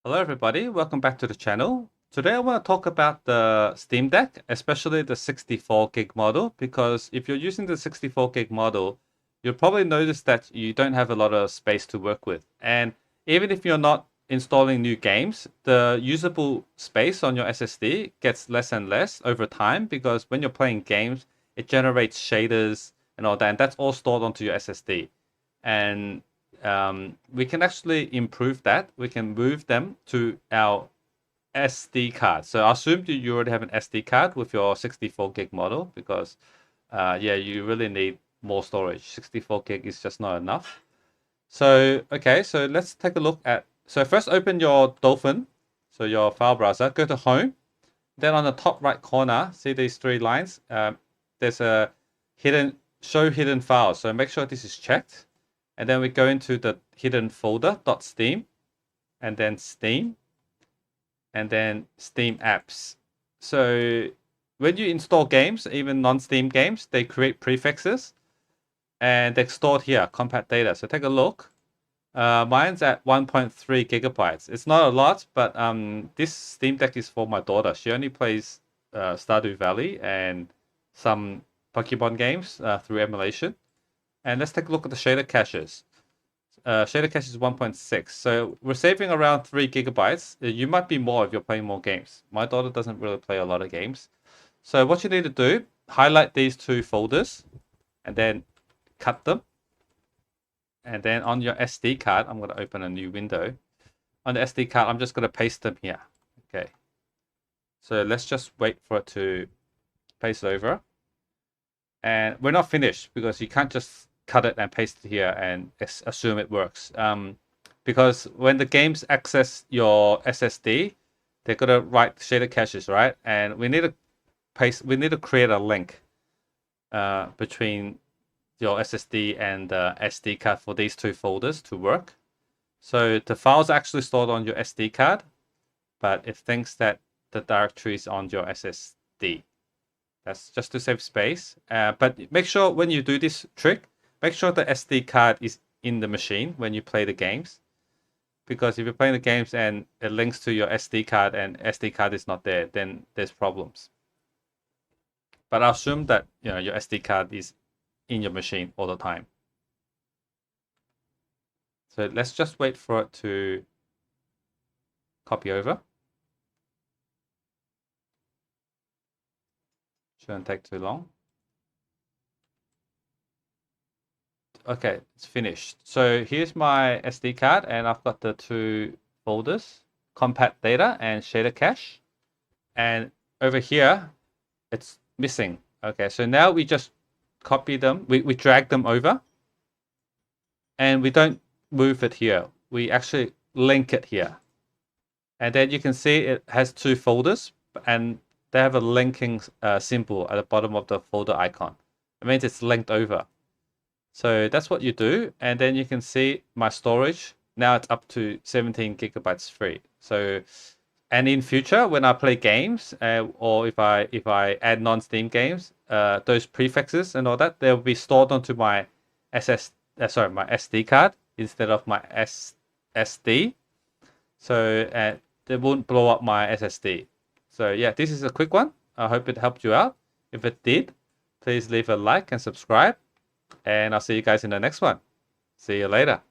Hello everybody, welcome back to the channel. Today I want to talk about the Steam Deck, especially the 64 gig model, because if you're using the 64 gig model, you'll probably notice that you don't have a lot of space to work with. And even if you're not installing new games, the usable space on your SSD gets less and less over time because when you're playing games, it generates shaders and all that, and that's all stored onto your SSD. And we can actually improve that. We can move them to our SD card. So I assume you already have an SD card with your 64 gig model because, yeah, you really need more storage. 64 gig is just not enough. So, okay, so let's take a look at. So first open your Dolphin, so your file browser, go to Home. Then on the top right corner, see these three lines? There's a show hidden files. So make sure this is checked. And then we go into the hidden folder, .steam, and then Steam, and then Steam apps. So when you install games, even non-Steam games, they create prefixes, and they're stored here, compact data. So take a look. Mine's at 1.3 gigabytes. It's not a lot, but this Steam Deck is for my daughter. She only plays Stardew Valley and some Pokemon games through emulation. And let's take a look at the shader caches. Shader cache is 1.6. So we're saving around 3 gigabytes. You might be more if you're playing more games. My daughter doesn't really play a lot of games. So what you need to do, highlight these two folders and then cut them. And then on your SD card, I'm going to open a new window. On the SD card, I'm just going to paste them here. Okay. So let's just wait for it to paste over. And we're not finished because you can't just cut it and paste it here and assume it works. Because when the games access your SSD, they're gonna write shader caches, right? And we need to create a link between your SSD and the SD card for these two folders to work. So the files are actually stored on your SD card, but it thinks that the directory is on your SSD. That's just to save space. But make sure when you do this trick, make sure the SD card is in the machine when you play the games. Because if you're playing the games and it links to your SD card and SD card is not there, then there's problems. But I assume that your SD card is in your machine all the time. So let's just wait for it to copy over. Shouldn't take too long. Okay, it's finished. So here's my SD card and I've got the two folders, compact data and shader cache. And over here, it's missing. Okay, so now we just copy them, we drag them over and we don't move it here. We actually link it here. And then you can see it has two folders and they have a linking symbol at the bottom of the folder icon. It means it's linked over. So that's what you do. And then you can see my storage. Now it's up to 17 gigabytes free. So, and in future, when I play games or if I add non-Steam games, those prefixes and all that, they'll be stored onto my my SD card instead of my SSD. So they won't blow up my SSD. So yeah, this is a quick one. I hope it helped you out. If it did, please leave a like and subscribe. And I'll see you guys in the next one. See you later.